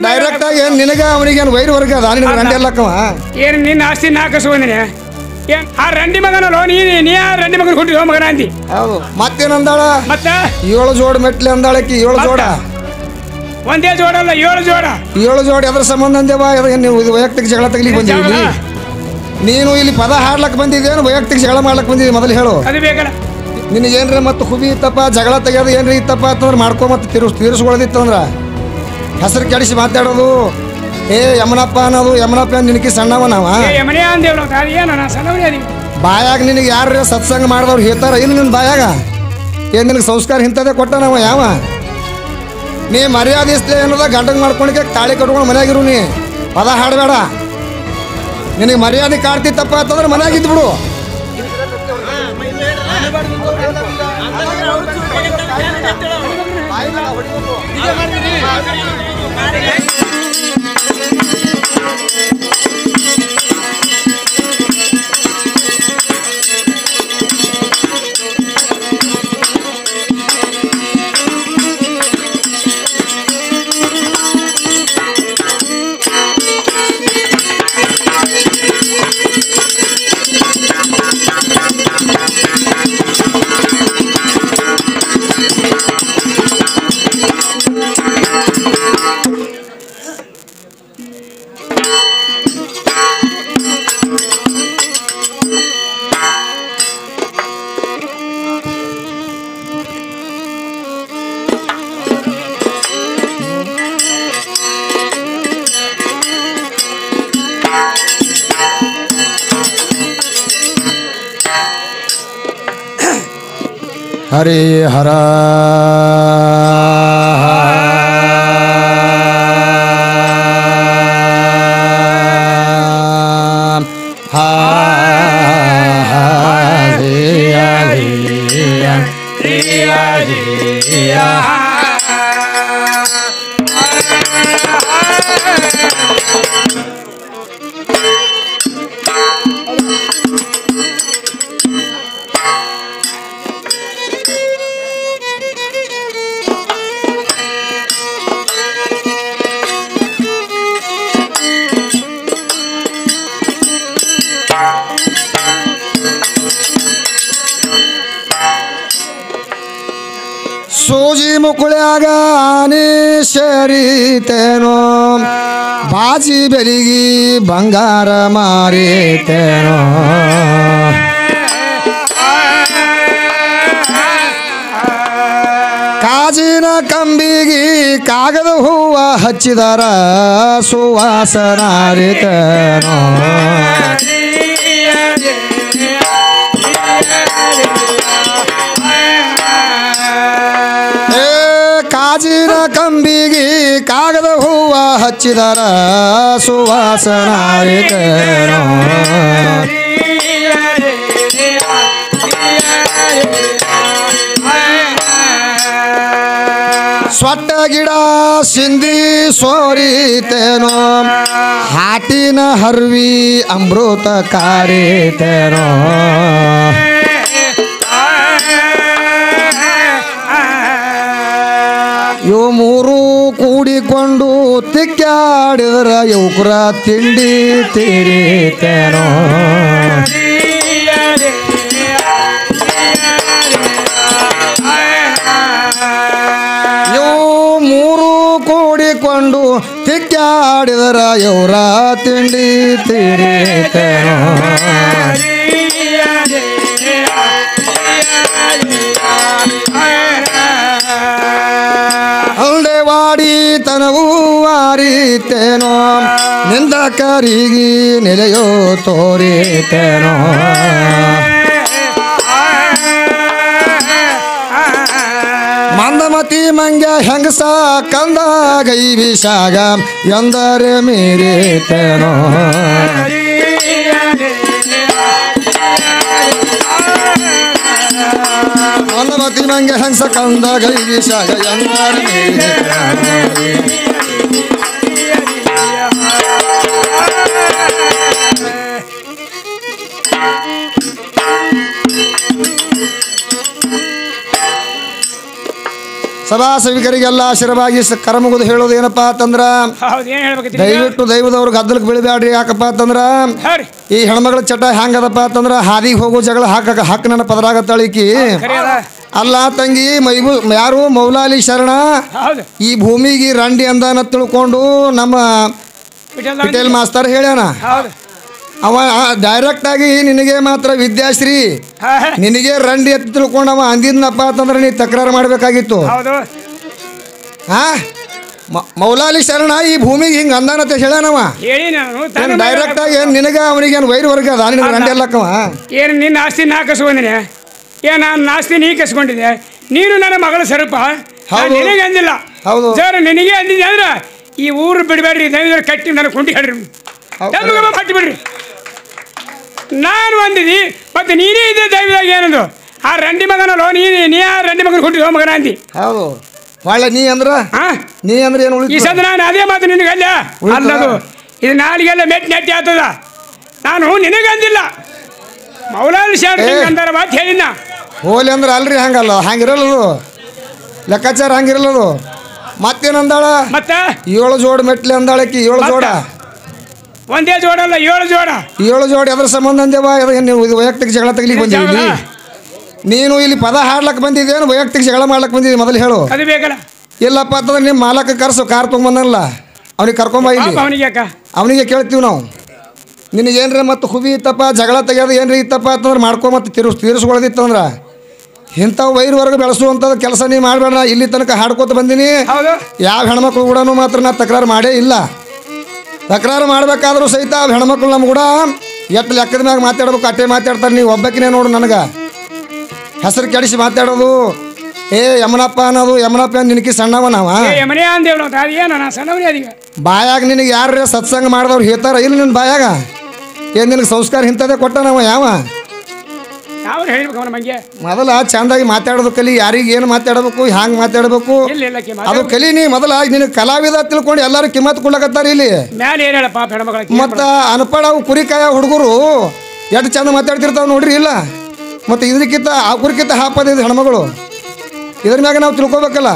Direct ಆಗಿ ನಿನಗ ಅವನಿಗೆ ಏನು ವೈರ್ ವರ್ಗ ಅದ ನಿನಗೆ ರಂಡಿ ಎಲ್ಲಕ್ಕವ ಏನು ನಿನ್ನ ಆಸ್ತಿ ನಾ ಕಸ್ಕೊಂಡಿನಿ ಏನ್ ಆ ರಂಡಿ ಮಗನಲ್ಲ ನೀ ಆ ರಂಡಿ ಮಗನ ಕೊಟ್ಟಿರೋ ಮಗನ ಅಂದಿ ಹೌದು ಮತ್ತೇನಂದಾಳ ಮತ್ತ 7 ಜೋಡ್ ಮೆಟ್ಲಿ ಅಂದಾಳಕಿ 7 ಜೋಡ ಒಂದೇ ಜೋಡಲ್ಲ 7 ಜೋಡ 7 ಜೋಡಿ ಅದ್ರ ಸಂಬಂಧ ಅಂದೇವಾ ನೀವು ಇದು ವೈಯಕ್ತಿಕ ಜಗಳ ತಗಲಿಕ್ಕೆ ಬಂದಿದ್ದೀವಿ ನೀನು ಇಲ್ಲಿ ಪದ ಹಾಡ್ಲಕ್ ಬಂದಿದ್ದೇನು ವೈಯಕ್ತಿಕ ಜಗಳ ಮಾಡ್ಲಕ್ ಬಂದಿದ್ದೀವಿ ಮೊದಲು ಹೇಳು ಅದು ಬೇಕಲ್ಲ ನಿನಗೇನ್ರಿ ಮತ್ತೆ ಹುಬಿ ಇತ್ತಪ್ಪ ಜಗಳ ತೆಗೆಯೋದು ಏನ್ರಿ ಇತ್ತಪ್ಪ ಅಂತಂದ್ರೆ ಮಾಡ್ಕೊ ಮತ್ತೆ ತೀರಿಸ್ಕೊಳ್ಳೋದಿತ್ತಂದ್ರ ಹೆಸರು ಕೆಡಿಸಿ ಮಾತಾಡೋದು ಏ ಯಮನಪ್ಪ ಅನ್ನೋದು ಯಮನಪ್ಪ ನಿನಕಿ ಸಣ್ಣವ ನಾವ ಯಮನೇ ಅಂದೇವ್ ನಾವು ಏನು ನಾ ಸಣ್ಣವನೇ ಅದೀವಿ ಬಾಯಾಗ ನಿನಗೆ ಯಾರು ಸತ್ಸಂಗ ಮಾಡಿದವ್ರು ಹೇಳ್ತಾರ ಇಲ್ಲ ನಿನ್ನ ಬಾಯಾಗ ಏನು ನಿನಗೆ ಸಂಸ್ಕಾರ ಇಂಥದ್ದೇ ಕೊಟ್ಟ ನಾವ ಯಾವ ನೀ ಮರ್ಯಾದಿಸ್ಲೇ ಅನ್ನೋದ ಗಂಡಂಗೆ ಮಾಡ್ಕೊಳಕ್ಕೆ ತಾಳಿ ಕಟ್ಕೊಂಡು ಮನ್ಯಾಗಿರು ನೀ ಪದ ಹಾಡಬೇಡ ನಿನಗೆ ಮರ್ಯಾದೆ ಕಾಡ್ತಿತ್ತಪ್ಪ ಅಂತಂದ್ರೆ ಮನ್ಯಾಗಿದ್ದು ಬಿಡು ಹರಿ ಹರ ಸೂಜಿ ಮುಕುಳ್ಯಾಗ ಆನೆ ಸೇರಿತೇನೋ ಬಾಜಿ ಬೆಲಿಗಿ ಬಂಗಾರ ಮಾರಿತೇನೋ ಕಾಜಿನ ಕಂಬಿಗಿ ಕಾಗದ ಹೂವ ಹಚ್ಚಿದರ ಸುವಾಸನಾರಿತೇನೋ ಕಾಜಿನ ಕಂಬಿಗಿ ಕಾಗದ ಹೂವ ಹಚ್ಚಿದರ ಸುವಾಸನಾರಿತೇನೋ ಸ್ವಟ್ಟ ಗಿಡ ಸಿಂಧಿ ಸೋರಿತೇನೋ ಹಾಟಿನ ಹರ್ವಿ ಅಮೃತ ಕಾರಿತೇನೋ ಇವು ಮೂರು ಕೂಡಿಕೊಂಡು ತಿಕ್ಕಾಡಿದ್ರ ಯುವಕರ ತಿಂಡಿ ತೀರಿತೇನೋ ಇವು ಮೂರು ಕೂಡಿಕೊಂಡು ತಿಕ್ಕಾಡಿದ್ರ ಇವರ ತಿಂಡಿ ತೀರಿತೇನೋ ವಾಡಿ ತನವೂ ವಾರಿತೇನೋ ನಿಂದಕರಿಗೆ ನೆಲೆಯೋ ತೋರಿತೇನೋ ಮಂದಮತಿ ಮಂಗ್ಯ ಹೆಂಗಸ ಕಂದ ಗೈ ವಿಷಾಗ ಎಂದರೆ ಮೀರಿತೇನೋ ಮಂದಮತಿ ಮಂಗ್ಯ ಹೆಂಗಸ ಕಂದ ಗೈ ವಿಷಾಗ ಎಂದರೆ ಮೀರಿತೇನೋ ಸಭಾ ಸಭಿಕರಿಗೆಲ್ಲ ಶಿರವಾಗಿ ಕರ ಮುಗಿದು ಹೇಳೋದು ಏನಪ್ಪಾ ಅಂತಂದ್ರ ಹೌದು ಏನು ಹೇಳ್ಬೇಕೈತಿ ದಯವಿಟ್ಟು ದೈವದವ್ರು ಗದ್ದಲಕ್ಕೆ ಬೀಳಬೇಡ್ರಿ. ಯಾಕಪ್ಪ ಅಂತಂದ್ರ ಹಾಂ ರೀ ಈ ಹೆಣ್ಮಗಳ ಚಟ ಹೆಂಗದಪ್ಪ ಅಂತಂದ್ರ ಹಾದಿಗೆ ಹೋಗೋ ಜಗಳ ಹಾಕ ನನ್ನ ಪದರಾಗತ್ತಾಳಿಕಿ ಖರೆ ಅದ ಅಲ್ಲ ತಂಗಿ ಯಾರು ಮೌಲಾಲಿ ಶರಣ ಹೌದು ಈ ಭೂಮಿಗೆ ರಂಡಿ ಅಂದಾನ ತಿಳ್ಕೊಂಡು ನಮ್ಮ ಪಿಟೇಲ್ ಮಾಸ್ತರ್ ಹೇಳ್ಯಾನ. ಹೌದು ಅವ ಡೈರೆಕ್ಟ್ ಆಗಿ ನಿನಗೆ ಮಾತ್ರ ವಿದ್ಯಾಶ್ರೀ ಹಾಂ ಹಾಂ ನಿನಗೆ ರಂಡಿ ಎತ್ತು ತಿಳ್ಕೊಂಡು ಅವ ಅಂದಿದ್ನಪ್ಪ ಅಂತಂದ್ರೆ ನೀ ತಕರಾರು ಮಾಡಬೇಕಾಗಿತ್ತು. ಹೌದು ಹಾ ಮೌಲಾಲಿ ಶರಣ ಈ ಭೂಮಿಗೆ ಹಿಂಗೆ ಅಂದಾನಂತ ಹೇಳ್ಯಾನವ. ಹೇಳಿ ನಾನು ಡೈರೆಕ್ಟ್ ಆಗಿ ನಿನಗ ಅವನಿಗೇನು ವೈರ್ ವರ್ಗ ಅದ ನಿನಗೆ ರಂಡಿ ಅಲ್ಲಕ್ಕವ. ಏನು ನಿನ್ನ ಆಸ್ತಿ ನಾ ಕಸ್ಕೊಂಡಿನಿ ಏನು ನಾನು ಆಸ್ತಿ ನೀ ಕಸ್ಕೊಂಡಿದ್ದೆ ನೀನು ನನ್ನ ಮಗಳ ಸ್ವರೂಪ ನಿನಗೆ ಅಂದಿಲ್ಲ. ಹೌದು ಸರ್ ನಿನಗೆ ಅಂದಿದ್ದೆ ಅಂದ್ರೆ ಈ ಊರು ಬಿಡಬೇಡ್ರಿ ದಯವಿಟ್ಟು ಕಟ್ಟಿ ನನಗೆ ಕುಂಟಿ ಹೇಳ್ರಿ ಕಟ್ಟಿ ಬಿಡ್ರಿ ನಾನು ಅಂದಿದ್ದಿ ಮತ್ತೆ ನೀನೇ ಇದ್ದೆ ದೈವದಾಗ ಏನಂದು ಆ ರಂಡಿ ಮಗನಲ್ಲೋ ನೀ ಆ ರಂಡಿ ಮಗನ ಹುಟ್ಟಿದ ಮಗನ ಅಂದಿ. ಹೌದು ಒಳ್ಳೆ ನೀ ಅಂದ್ರ ಏನು ಈ ಸದ ನಾನು ಅದೇ ಮಾತು ನಿನಗೆ ಅಲ್ಲ ಅಲ್ಲದು ಇದು ನಾಲಿಗೆಲ್ಲ ನೆಟ್ಟಿ ಆಗ್ತದ. ನಾನು ನಿನಗೆ ಅಂದಿಲ್ಲ ಮೌಲಾಲಿ ಶಾಸ್ತ್ರಿ ಅಂದಾರ ಮಾತು ಹೇಳಿನ ಹೋಲಿ ಅಂದ್ರೆ ಅಲ್ರಿ ಹಂಗಲ್ಲ ಹಂಗಿರಲ್ಲದು ಲೆಕ್ಕಾಚಾರ ಹಂಗಿರಲ್ಲದು. ಮತ್ತೇನಂದಾಳ ಮತ್ತೆ 7 ಜೋಡ ಮೆಟ್ಲೆ ಅಂದಾಳಕಿ 7 ಜೋಡ ಒಂದೇ ಜೋಡ ಅಲ್ಲ 7 ಜೋಡ 7 ಜೋಡ ಎದ್ರ ಸಂಬಂಧ ಅಂದೇವ ನೀವು ವೈಯಕ್ತಿಕ ಜಗಳ ತೆಗಿಲಿಕ್ಕೆ ಬಂದಿದ್ದೀವಿ. ನೀನು ಇಲ್ಲಿ ಪದ ಹಾಡ್ಲಕ್ಕೆ ಬಂದಿದ್ದೇನು ವೈಯಕ್ತಿಕ ಜಗಳ ಮಾಡ್ಲಕ್ಕೆ ಬಂದಿದ್ದೀವಿ ಮೊದಲು ಹೇಳು. ಅದು ಬೇಕಲ್ಲ ಇಲ್ಲಪ್ಪ ಅಂತಂದ್ರೆ ನಿಮ್ಮ ಮಾಲಕ ಕರ್ಸು ಕಾರ್ ತೊಗೊಂಬಂದಲ್ಲ ಅವ್ನಿಗೆ ಕರ್ಕೊಂಬ ಇಲ್ಲಿ ಅವನಿಗೆ ಕೇಳ್ತೀವಿ ನಾವು. ನಿನಗೇನ್ರಿ ಮತ್ತು ಹುಬಿ ಇತ್ತಪ್ಪ ಜಗಳ ತೆಗೆಯೋದು ಏನ್ರಿ ಇತ್ತಪ್ಪ ಅಂತಂದ್ರೆ ಮಾಡ್ಕೊ ಮತ್ತು ತೀರಿಸ್ಕೊಳ್ಳೋದಿತ್ತಂದ್ರೆ ಇಂಥವು ವೈರ್ವರೆಗೆ ಬೆಳೆಸುವಂಥದ್ದು ಕೆಲಸ ನೀ ಮಾಡಬೇಡ. ಇಲ್ಲಿ ತನಕ ಹಾಡ್ಕೋತ ಬಂದೀನಿ. ಯಾವ ಹೆಣ್ಮಕ್ಳು ಕೂಡ ಮಾತ್ರ ನಾ ತಕರಾರು ಮಾಡೇ ಇಲ್ಲ. ತಕರಾರು ಮಾಡಬೇಕಾದ್ರೂ ಸಹಿತ ಹೆಣ್ಮಕ್ಳು ನಮ್ಮ ಕೂಡ ಎಷ್ಟು ಲೆಕ್ಕದ ಮ್ಯಾಗ ಮಾತಾಡ್ಬೇಕು ಅಟ್ಟೆ ಮಾತಾಡ್ತಾರೆ. ನೀವು ಒಬ್ಬಕಿನೇ ನೋಡು ನನಗೆ ಹೆಸರು ಕೆಡಿಸಿ ಮಾತಾಡೋದು ಯಮನಪ್ಪ ಅನ್ನೋದು ಯಮನಪ್ಪ ನಿನಕಿ ಸಣ್ಣವ ನಾವ ಬಾಯಾಗ ನಿನಗೆ ಯಾರ ಸತ್ಸಂಗ ಮಾಡಿದವ್ರು ಹೇಳ್ತಾರ ಇಲ್ಲ ನಿನ್ನ ಬಾಯಾಗ ಏನು ನಿನಗೆ ಸಂಸ್ಕಾರ ಇಂಥದೇ ಕೊಟ್ಟ ನಾವ ಯಾವ ಮೊದಲ ಚಂದಾಗಿ ಮಾತಾಡೋದು ಕಲಿ ಯಾರಿಗೆ ಏನು ಮಾತಾಡಬೇಕು ಹ್ಯಾಂಗೆ ಮಾತಾಡಬೇಕು ಅದು ಕಲಿ ನೀ ಮೊದಲ ನಿನಗೆ ಕಲಾವಿದ ತಿಳ್ಕೊಂಡು ಎಲ್ಲರೂ ಕಿಮ್ಮತ್ ಕೊಡ್ಲಕತ್ತಾರ ಇಲ್ಲಿ. ಮತ್ತ ಅನ್ಪಡ ಅವು ಕುರಿಕಾಯ ಹುಡುಗರು ಎಷ್ಟು ಚಂದ ಮಾತಾಡ್ತಿರ್ತಾವ ನೋಡ್ರಿ ಇಲ್ಲ. ಮತ್ತು ಇದಕ್ಕಿಂತ ಆ ಕುರಿಕಿಂತ ಹಾಪದ ಇದು ಹೆಣ್ಮಗಳು ಇದ್ರ ಮ್ಯಾಗ ನಾವು ತಿಳ್ಕೊಬೇಕಲ್ಲ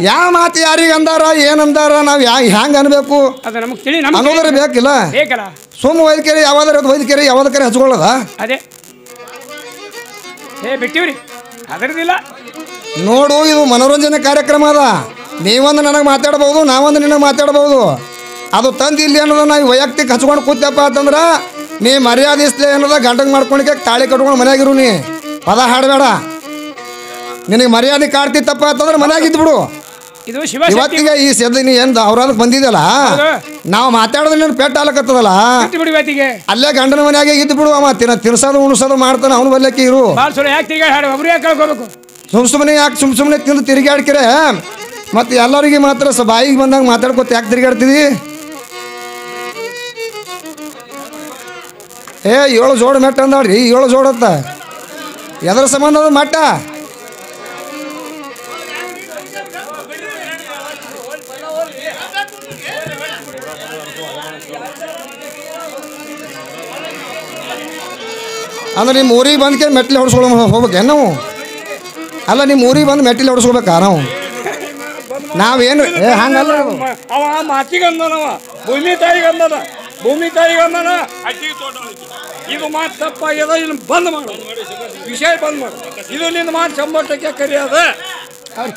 ಯಾವ ಮಾತು ಯಾರಿಗೆ ಅಂದಾರ ಏನಂದಾರ ನಾವು ಹ್ಯಾಂಗ ಅನ್ಬೇಕು ಅನ್ನೋದ್ರ ಬೇಕಿಲ್ಲ. ಸುಮ್ಮ ವೈದ್ಯಕರಿ ಯಾವ್ದಾರ ವೈದ್ಯಕರಿ ಯಾವ್ದಕ್ಕರೆ ಹಚ್ಕೊಳ್ಳೋದ ಅದೇ ಬಿಟ್ಟಿವ್ರಿ ಅದರದಿಲ್ಲ ನೋಡು. ಇದು ಮನೋರಂಜನೆ ಕಾರ್ಯಕ್ರಮ ಅದ. ನೀವೊಂದು ನನಗೆ ಮಾತಾಡ್ಬೋದು ನಾವೊಂದು ನಿನಗೆ ಮಾತಾಡ್ಬೋದು. ಅದು ತಂದು ಇಲ್ಲಿ ಅನ್ನೋದು ನಾವು ವೈಯಕ್ತಿಕ ಹಚ್ಕೊಂಡು ಕೂತಪ್ಪ ಅಂತಂದ್ರೆ ನೀ ಮರ್ಯಾದಿಸ್ಲೇ ಅನ್ನೋದ ಗಂಟಗೆ ಮಾಡ್ಕೊಳಕ್ಕೆ ತಾಳಿ ಕಟ್ಕೊಂಡು ಮನ್ಯಾಗಿರು. ನೀ ಪದ ಹಾಡಬೇಡ. ನಿನಗೆ ಮರ್ಯಾದೆ ಕಾಡ್ತಿತ್ತಪ್ಪ ಅಂತಂದ್ರೆ ಮನ್ಯಾಗಿದ್ದು ಬಿಡು. ಇವತ್ತಿಗೆ ಈ ಸದ್ಯ ನೀ ಏನು ಅವ್ರದಕ್ಕೆ ಬಂದಿದ್ದಲ್ಲ ನಾವು ಮಾತಾಡೋದ್ರೆ ನೀನು ಪೆಟ್ಟು ಹಾಲಕತ್ತದಲ್ಲ ಅಲ್ಲೇ ಗಂಡನ ಮನ್ಯಾಗೆ ಇದ್ದು ಬಿಡು. ಅವ ತಿರ್ಸೋದು ಉಣಿಸೋದು ಮಾಡ್ತಾನೆ ಅವನು ಬಲ್ಲಕ್ಕೆ ಇರು. ಸುಮ್ಮನೆ ಯಾಕೆ ಸುಮ್ಮನೆ ತಿಂದು ತಿರುಗಾಡ್ಕಿರೆ ಮತ್ತೆ ಎಲ್ಲರಿಗೆ ಮಾತ್ರ ಬಾಯಿಗೆ ಬಂದಾಗ ಮಾತಾಡ್ಕೊತ ಯಾಕೆ ತಿರುಗಾಡ್ತಿದಿ? 7 ಜೋಡ ಮೆಟ್ಟ ಅಂದಾಡ್ರಿ 7 ಜೋಡತ್ತ ಎದ್ರ ಸಂಬಂಧ ಅದ ಮಟ್ಟ ಅಂದ್ರೆ ನಿಮ್ಮ ಊರಿಗೆ ಬಂದ್ಕೆ ಮೆಟ್ಲಿ ಹೊಡ್ಸ್ಕೊಳ ಹೋಗ್ಬೇಕೆ ನಾವು? ಅಲ್ಲ ನಿಮ್ಮ ಊರಿಗೆ ಬಂದು ಮೆಟ್ಲಿ ಹೊಡ್ಸ್ಕೊಬೇಕಾ ನಾವು? ನಾವೇನು ಹಂಗಲ್ಲ. ಅವ ಮಾತಿಗಂದನವ ಭೂಮಿ ತಾಯಿಗಂದನ ಇದು ಮಾತು ತಪ್ಪಾಗ್ಯದ. ಇದನ್ನ ಬಂದ್ ಮಾಡು, ವಿಷಯ ಬಂದ್ ಮಾಡು. ಇದು ನಿನ್ನ ಮಾತು ಚಂಬಟ್ಟಕ್ಕೆ ಕರೆಯದ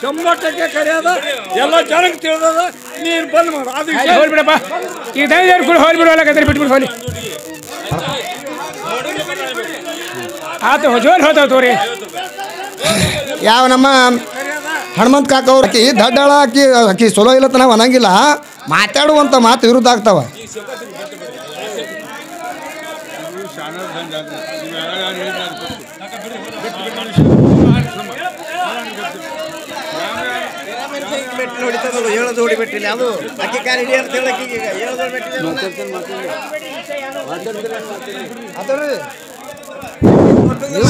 ಚಂಬಟ್ಟಕ್ಕೆ ಕರೆಯದ ಎಲ್ಲ ಜನಕ್ಕೆ ತಿಳಿದದ. ನೀನು ಬಂದ್ ಮಾಡು ಅದು ಹೋಗ್ಬಿಡಪ್ಪ. ಈಗ ದಯವಿಟ್ಟು ಕೂಡ ಹೋಗ್ಬಿಡುವಲ್ಲ ಬಿಟ್ಬಿಟ್ಟು ಹೋಗಿ ಆತ ಜೋರ್ ಹೋತಾವ ತೋರಿ. ಯಾವ ನಮ್ಮ ಹನುಮಂತ ಕಾಕ ಅವ್ರ ಆಕಿ ದಡ್ಡಾಳ ಆಕಿ ಚಲೋ ಇಲ್ಲತ್ತ ನಾವು ಅನ್ನಂಗಿಲ್ಲ. ಮಾತಾಡುವಂಥ ಮಾತು ವಿರುದ್ಧ ಆಗ್ತಾವ.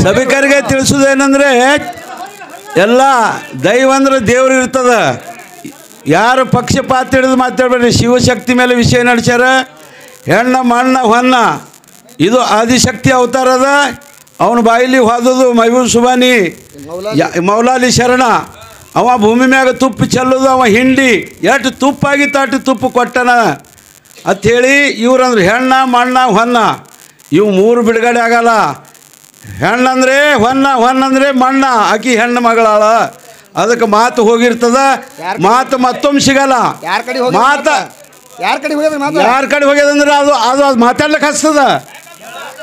ಸಭಿಕರಿಗೆ ತಿಳಿಸೋದೇನೆಂದರೆ ಎಲ್ಲ ದೈವ ಅಂದ್ರೆ ದೇವ್ರು ಇರ್ತದ. ಯಾರು ಪಕ್ಷಪಾತ ಹಿಡಿದು ಮಾತಾಡ್ಬೇಡ್ರಿ. ಶಿವಶಕ್ತಿ ಮೇಲೆ ವಿಷಯ ನಡೆಸ್ಯಾರ. ಹೆಣ್ಣ ಮಣ್ಣ ಹೊನ್ನ ಇದು ಆದಿಶಕ್ತಿ ಅವತಾರದ ಅವನ ಬಾಯಿಲಿ ಹೋದದು ಮೈಬೂಬ್ ಸುಬಾನಿ ಮೌಲಾಲಿ ಶರಣ ಅವ ಭೂಮಿ ಮ್ಯಾಗ ತುಪ್ಪ ಚೆಲ್ಲೋದು ಅವ ಹಿಂಡಿ ಎಷ್ಟು ತುಪ್ಪಾಗಿತ್ತು ಅಷ್ಟು ತುಪ್ಪ ಕೊಟ್ಟನ ಅಂಥೇಳಿ ಇವ್ರಂದ್ರೆ ಹೆಣ್ಣ ಮಣ್ಣ ಹೊನ್ನ ಇವು ಮೂರು ಬಿಡುಗಡೆ ಆಗಲ್ಲ. ಹೆಣ್ಣಂದ್ರೆ ಹೊನ್ನಂದ್ರೆ ಮಣ್ಣ, ಆಕಿ ಹೆಣ್ಣು ಮಗಳಾಳ. ಅದಕ್ಕೆ ಮಾತು ಹೋಗಿರ್ತದ, ಮಾತು ಮತ್ತೊಮ್ಮೆ ಸಿಗಲ್ಲ. ಮಾತು ಯಾರ ಕಡೆ ಹೋಗ್ಯದ? ಯಾರ ಕಡೆ ಹೋಗ್ಯದಂದ್ರೆ ಅದು ಅದು ಅದು ಮಾತಾಡ್ಲಿಕ್ಕೆ ಹಸ್ತದ.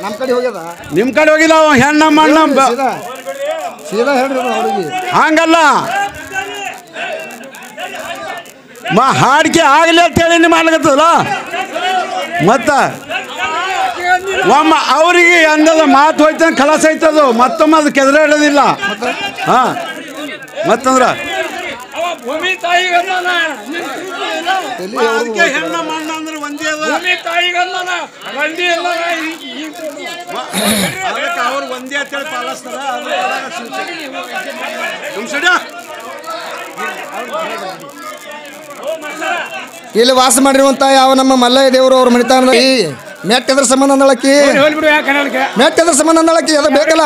ನಮ್ಮ ಕಡೆ ಹೋಗ್ಯದ, ನಿಮ್ಮ ಕಡೆ ಹೋಗಿಲ್ಲ. ಅವ ಹೆಣ್ಣ ಮಣ್ಣ ಸೀದಾ ಹೇಳ್ರಿ ಅವ್ರಿಗೆ. ಹಂಗಲ್ಲ, ಹಾಡಿಕೆ ಆಗಲಿ ಅಂತೇಳಿ ನೀವು ಮಾಡ್ಲಕತ್ತದಲ್ಲ. ಮತ್ತು ಒಮ್ಮ ಅವರಿಗೆ ಅಂದದ ಮಾತು ಹೋಯ್ತ ಕಲಾಸ ಐತದು, ಮತ್ತೊಮ್ಮೆ ಅದು ಕೆದರಾಡೋದಿಲ್ಲ. ಹಾಂ, ಮತ್ತಂದ್ರೆ ಭೂಮಿ ತಾಯಿಗನ್ನ ಹೆಣ್ಣ ಮಣ್ಣ ಅಂದ್ರೆ ಒಂದೇ ಅದ. ಭೂಮಿ ತಾಯಿಗನ್ನ ಒಂದೇ ಅಲ್ಲ, ಅದಕ್ಕೆ ಅವ್ರು ಒಂದೇ ಅಂತೇಳಿ ಪಾಲಿಸ್ತಾರ. ಇಲ್ಲಿ ವಾಸ ಮಾಡಿರುವಂತ ಯಾವ ನಮ್ಮ ಮಲ್ಲಯ್ಯ ದೇವರು ಅವ್ರ ಮಣಿತಾನ ಮೆಟ್ಟ ಎದ್ರ ಸಂಬಂಧ ಅಂದಳಕ್ಕಿ, ಮೆಟ್ಟ ಎದ್ರ ಸಂಬಂಧ ಅಂದಳಕ್ಕಿ ಅದ ಬೇಕಲ್ಲ.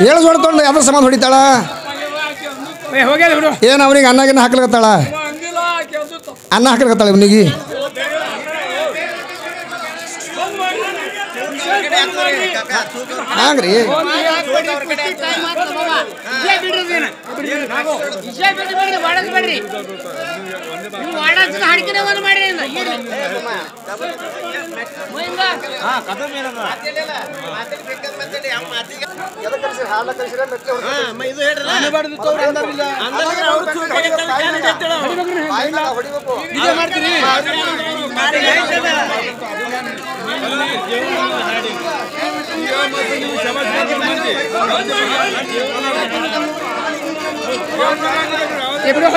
ಹೇಳ ಹೊಡ್ಕೊಂಡು ಎದ್ರ ಸಂಬಂಧ ಹೊಡಿತಾಳ? ಏನು ಅವ್ನಿಗೆ ಅನ್ನಗಿನ್ನ ಹಾಕ್ಲಿಕತ್ತಾಳ? ಅನ್ನ ಹಾಕ್ಲಿಕತ್ತಾಳ ಇವನಿಗೆ? ಹಂಗ್ರಿ ಎప్పుడు